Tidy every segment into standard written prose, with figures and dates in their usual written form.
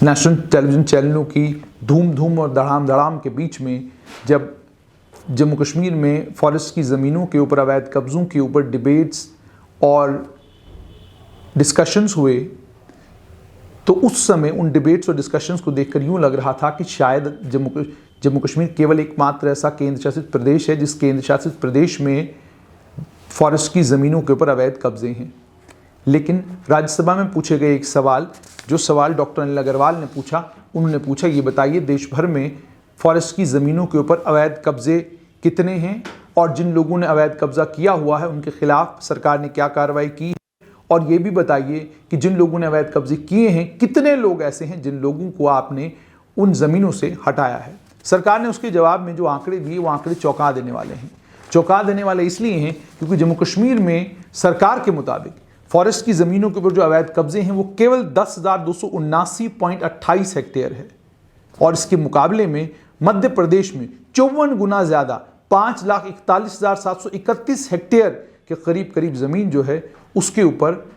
National television चैनलों की धूम धूम और धड़ाम धड़ाम के बीच में जब जम्मू कश्मीर में फॉरेस्ट की ज़मीनों के ऊपर अवैध कब्ज़ों के ऊपर डिबेट्स और डिस्कशंस हुए, तो उस समय उन डिबेट्स और डिस्कशंस को देखकर यूँ लग रहा था कि शायद जम्मू कश्मीर केवल एकमात्र ऐसा केंद्र शासित प्रदेश है जिस केंद्र शासित प्रदेश में फॉरेस्ट की ज़मीनों के ऊपर अवैध कब्जे हैं। लेकिन राज्यसभा में पूछे गए एक सवाल, जो सवाल डॉक्टर अनिल अग्रवाल ने पूछा, उन्होंने पूछा ये बताइए देश भर में फॉरेस्ट की ज़मीनों के ऊपर अवैध कब्जे कितने हैं और जिन लोगों ने अवैध कब्जा किया हुआ है उनके खिलाफ सरकार ने क्या कार्रवाई की, और ये भी बताइए कि जिन लोगों ने अवैध कब्जे किए हैं कितने लोग ऐसे हैं जिन लोगों को आपने उन ज़मीनों से हटाया है। सरकार ने उसके जवाब में जो आंकड़े दिए वो आंकड़े चौंका देने वाले हैं। चौंका देने वाले इसलिए हैं क्योंकि जम्मू कश्मीर में सरकार के मुताबिक फॉरेस्ट की ज़मीनों के ऊपर जो अवैध कब्जे हैं वो केवल 10,279.28 हेक्टेयर है, और इसके मुकाबले में मध्य प्रदेश में 54 गुना ज़्यादा 5,41,731 हेक्टेयर के करीब ज़मीन जो है उसके ऊपर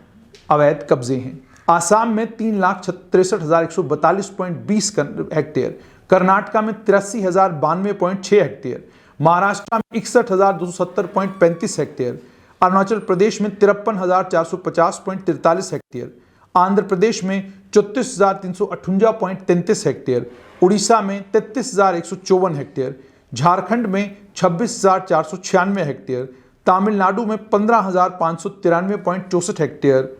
अवैध कब्जे हैं। आसाम में 3,63,142.20 हेक्टेयर, कर्नाटका में 83,092.6 हेक्टेयर, महाराष्ट्र में 61,270.35 हेक्टेयर, अरुणाचल प्रदेश में 53,450.43 हेक्टेयर, आंध्र प्रदेश में 34,358.33 हेक्टेयर, उड़ीसा में 33,154 हेक्टेयर, झारखंड में 26,496 हेक्टेयर, तमिलनाडु में 15,593.64 हेक्टेयर,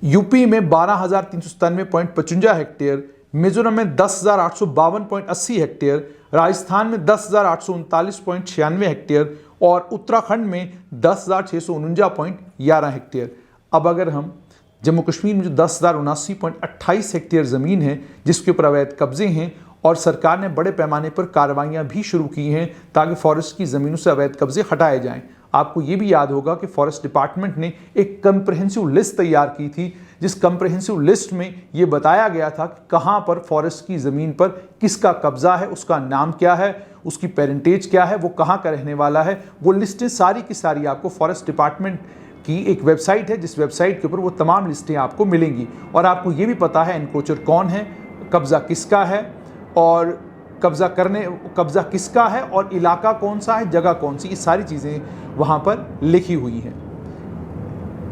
यूपी में 12,397.55 हेक्टेयर, मिजोरम में 10,852.80 हेक्टेयर, राजस्थान में 10,839.96 हेक्टेयर और उत्तराखंड में 10,649.11 हेक्टेयर। अब अगर हम जम्मू कश्मीर में जो 10,079.28 हेक्टेयर ज़मीन है जिसके ऊपर अवैध कब्जे हैं, और सरकार ने बड़े पैमाने पर कार्रवाइयाँ भी शुरू की हैं ताकि फॉरेस्ट की ज़मीनों से अवैध कब्जे हटाए जाएँ। आपको ये भी याद होगा कि फॉरेस्ट डिपार्टमेंट ने एक कंप्रहेंसिव लिस्ट तैयार की थी, जिस कंप्रहेंसिव लिस्ट में ये बताया गया था कि कहाँ पर फॉरेस्ट की ज़मीन पर किसका कब्जा है, उसका नाम क्या है, उसकी पेरेंटेज क्या है, वो कहाँ का रहने वाला है। वो लिस्टें सारी की सारी आपको फॉरेस्ट डिपार्टमेंट की एक वेबसाइट है, जिस वेबसाइट के ऊपर वो तमाम लिस्टें आपको मिलेंगी, और आपको ये भी पता है एनक्रोचर कौन है, कब्ज़ा किसका है, और कब्ज़ा किसका है, और इलाका कौन सा है, जगह कौन सी, ये सारी चीज़ें वहाँ पर लिखी हुई हैं।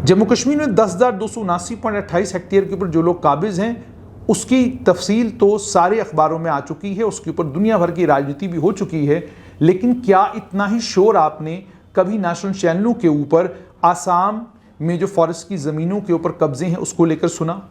जम्मू कश्मीर में 10,279.28 हेक्टेयर के ऊपर जो लोग काबिज हैं उसकी तफसील तो सारे अखबारों में आ चुकी है, उसके ऊपर दुनिया भर की राजनीति भी हो चुकी है। लेकिन क्या इतना ही शोर आपने कभी नेशनल चैनलों के ऊपर आसाम में जो फॉरेस्ट की ज़मीनों के ऊपर कब्जे हैं उसको लेकर सुना?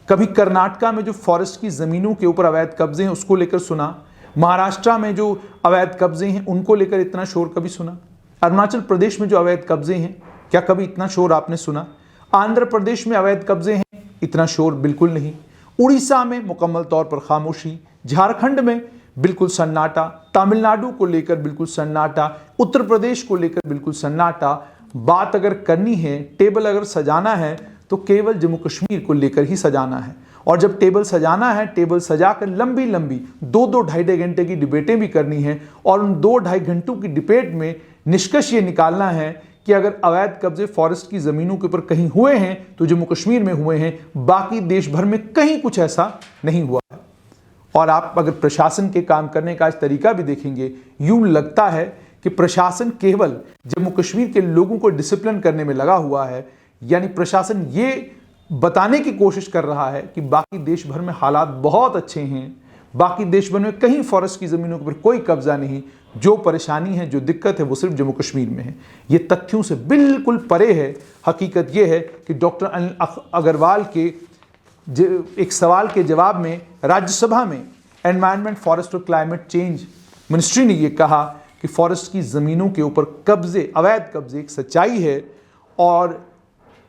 कभी कर्नाटका में जो फॉरेस्ट की ज़मीनों के ऊपर अवैध कब्जे हैं उसको लेकर सुना? महाराष्ट्र में जो अवैध कब्जे हैं उनको लेकर इतना शोर कभी सुना? अरुणाचल प्रदेश में जो अवैध कब्जे हैं क्या कभी इतना शोर आपने सुना? आंध्र प्रदेश में अवैध कब्जे हैं, इतना शोर बिल्कुल नहीं। उड़ीसा में मुकम्मल तौर पर खामोशी, झारखंड में बिल्कुल सन्नाटा, तमिलनाडु को लेकर बिल्कुल सन्नाटा, उत्तर प्रदेश को लेकर बिल्कुल सन्नाटा। बात अगर करनी है, टेबल अगर सजाना है तो केवल जम्मू कश्मीर को लेकर ही सजाना है, और जब टेबल सजाना है, टेबल सजाकर लंबी लंबी 2-2 ढाई घंटे की डिबेटें भी करनी है, और उन 2-2.5 घंटों की डिबेट में निष्कर्ष ये निकालना है कि अगर अवैध कब्जे फॉरेस्ट की ज़मीनों के ऊपर कहीं हुए हैं तो जम्मू कश्मीर में हुए हैं, बाकी देश भर में कहीं कुछ ऐसा नहीं हुआ है। और आप अगर प्रशासन के काम करने का आज तरीका भी देखेंगे, यूं लगता है कि प्रशासन केवल जम्मू कश्मीर के लोगों को डिसिप्लिन करने में लगा हुआ है, यानी प्रशासन ये बताने की कोशिश कर रहा है कि बाकी देश भर में हालात बहुत अच्छे हैं, बाकी देश भर में कहीं फॉरेस्ट की ज़मीनों के ऊपर कोई कब्जा नहीं, जो परेशानी है, जो दिक्कत है वो सिर्फ जम्मू कश्मीर में है। ये तथ्यों से बिल्कुल परे है। हकीकत ये है कि डॉक्टर अनिल अग्रवाल के एक सवाल के जवाब में राज्यसभा में एनवायरनमेंट, फॉरेस्ट और क्लाइमेट चेंज मिनिस्ट्री ने ये कहा कि फॉरेस्ट की ज़मीनों के ऊपर कब्जे, अवैध कब्जे एक सच्चाई है, और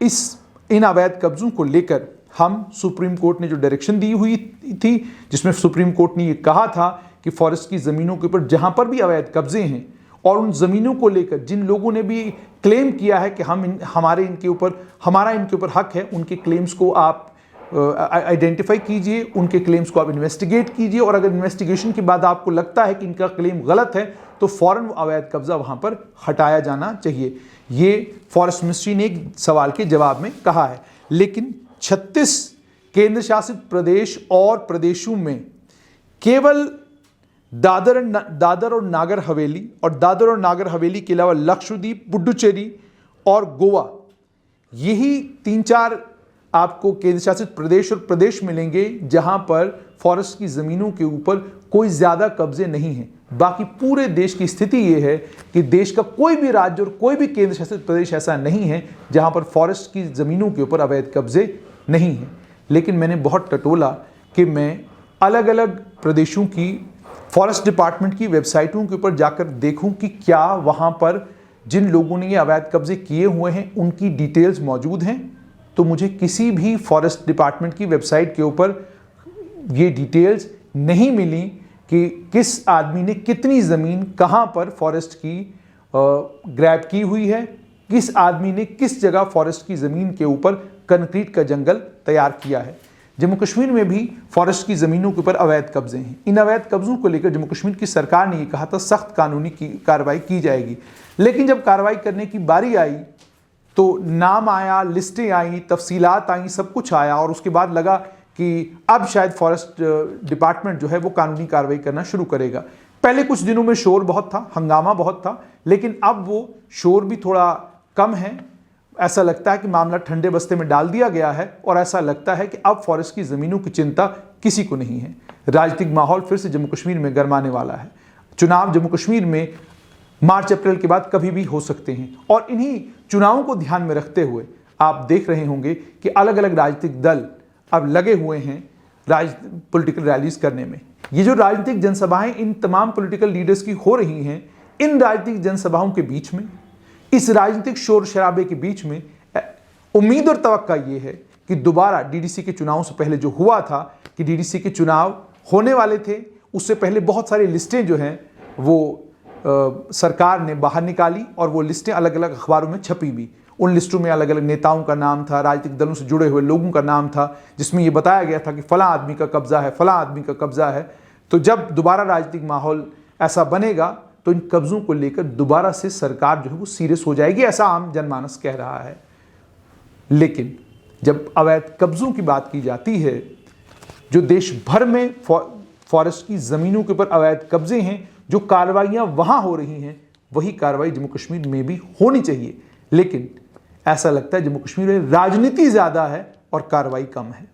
इन अवैध कब्जों को लेकर हम सुप्रीम कोर्ट ने जो डायरेक्शन दी हुई थी, जिसमें सुप्रीम कोर्ट ने ये कहा था कि फॉरेस्ट की ज़मीनों के ऊपर जहाँ पर भी अवैध कब्जे हैं और उन ज़मीनों को लेकर जिन लोगों ने भी क्लेम किया है कि हमारा इनके ऊपर हक है, उनके क्लेम्स को आप आइडेंटिफाई कीजिए, उनके क्लेम्स को आप इन्वेस्टिगेट कीजिए, और अगर इन्वेस्टिगेशन के बाद आपको लगता है कि इनका क्लेम गलत है तो फ़ौरन अवैध कब्जा वहाँ पर हटाया जाना चाहिए। ये फॉरेस्ट मिनिस्ट्री ने एक सवाल के जवाब में कहा है। लेकिन 36 केंद्र शासित प्रदेश और प्रदेशों में केवल दादर और नागर हवेली और दादर और नागर हवेली के अलावा लक्षद्वीप, पुडुचेरी और गोवा, यही 3-4 आपको केंद्र शासित प्रदेश और प्रदेश मिलेंगे जहां पर फॉरेस्ट की ज़मीनों के ऊपर कोई ज़्यादा कब्जे नहीं हैं। बाकी पूरे देश की स्थिति ये है कि देश का कोई भी राज्य और कोई भी केंद्र शासित प्रदेश ऐसा नहीं है जहां पर फॉरेस्ट की ज़मीनों के ऊपर अवैध कब्जे नहीं हैं। लेकिन मैंने बहुत टटोला कि मैं अलग अलग प्रदेशों की फॉरेस्ट डिपार्टमेंट की वेबसाइटों के ऊपर जाकर देखूं कि क्या वहां पर जिन लोगों ने ये अवैध कब्जे किए हुए हैं उनकी डिटेल्स मौजूद हैं। तो मुझे किसी भी फॉरेस्ट डिपार्टमेंट की वेबसाइट के ऊपर ये डिटेल्स नहीं मिली कि किस आदमी ने कितनी ज़मीन कहाँ पर फॉरेस्ट की ग्रैब की हुई है, किस आदमी ने किस जगह फॉरेस्ट की ज़मीन के ऊपर कंक्रीट का जंगल तैयार किया है। जम्मू कश्मीर में भी फॉरेस्ट की ज़मीनों के ऊपर अवैध कब्जे हैं। इन अवैध कब्जों को लेकर जम्मू कश्मीर की सरकार ने ये कहा था सख्त कानूनी कार्रवाई की जाएगी। लेकिन जब कार्रवाई करने की बारी आई तो नाम आया, लिस्टें आई, तफसीलात आई, सब कुछ आया और उसके बाद लगा कि अब शायद फॉरेस्ट डिपार्टमेंट जो है वो कानूनी कार्रवाई करना शुरू करेगा। पहले कुछ दिनों में शोर बहुत था, हंगामा बहुत था, लेकिन अब वो शोर भी थोड़ा कम है। ऐसा लगता है कि मामला ठंडे बस्ते में डाल दिया गया है और ऐसा लगता है कि अब फॉरेस्ट की ज़मीनों की चिंता किसी को नहीं है। राजनीतिक माहौल फिर से जम्मू कश्मीर में गरमाने वाला है। चुनाव जम्मू कश्मीर में मार्च अप्रैल के बाद कभी भी हो सकते हैं और इन्हीं चुनावों को ध्यान में रखते हुए आप देख रहे होंगे कि अलग अलग राजनीतिक दल अब लगे हुए हैं पॉलिटिकल रैलीज करने में। ये जो राजनीतिक जनसभाएं इन तमाम पॉलिटिकल लीडर्स की हो रही हैं, इन राजनीतिक जनसभाओं के बीच में, इस राजनीतिक शोर शराबे के बीच में उम्मीद और तवक्का ये है कि दोबारा डीडीसी के चुनाव से पहले जो हुआ था कि डीडीसी के चुनाव होने वाले थे, उससे पहले बहुत सारी लिस्टें जो हैं वो सरकार ने बाहर निकाली और वो लिस्टें अलग अलग अखबारों में छपी भी। उन लिस्टों में अलग अलग नेताओं का नाम था, राजनीतिक दलों से जुड़े हुए लोगों का नाम था, जिसमें ये बताया गया था कि फलां आदमी का कब्जा है, फलां आदमी का कब्जा है। तो जब दोबारा राजनीतिक माहौल ऐसा बनेगा तो इन कब्जों को लेकर दोबारा से सरकार जो है वो सीरियस हो जाएगी, ऐसा आम जनमानस कह रहा है। लेकिन जब अवैध कब्जों की बात की जाती है, जो देश भर में फॉरेस्ट की ज़मीनों के ऊपर अवैध कब्जे हैं, जो कार्रवाइयाँ वहाँ हो रही हैं, वही कार्रवाई जम्मू कश्मीर में भी होनी चाहिए। लेकिन ऐसा लगता है जम्मू कश्मीर में राजनीति ज़्यादा है और कार्रवाई कम है।